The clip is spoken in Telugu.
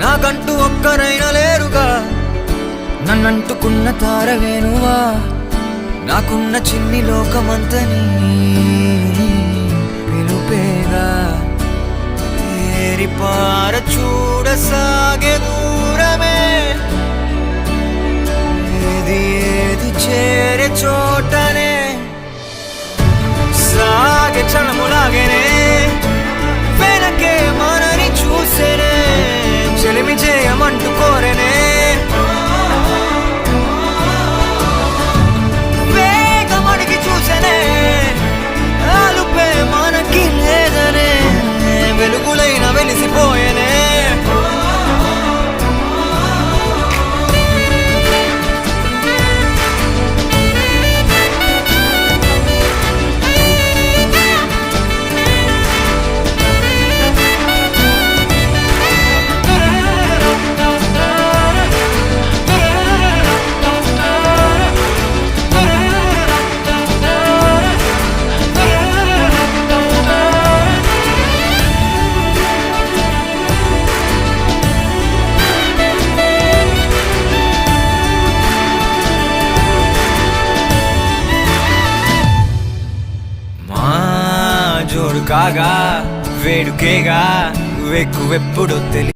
నాకంటూ ఒక్కరైనా లేరుగా, నన్నంటుకున్న తారవేనువా, నాకున్న చిన్ని లోకమంతని పిలుపేగా. ఏరిపార చూడసాగే దూరమే, ఏది ఏది చేరే చోటనే సాగే చలములాగేనే, వెనకే మనని చూసేనే, చెలిమి చేయమంటూ కోరేనే. వేగమడికి చూసేనే, ఆలుపే మనకి లేదనే, వెలుగులైన వెలిసిపోయేనే. జోడు కాగా వేడుకేగా, వెక్కువెప్పుడు తెలి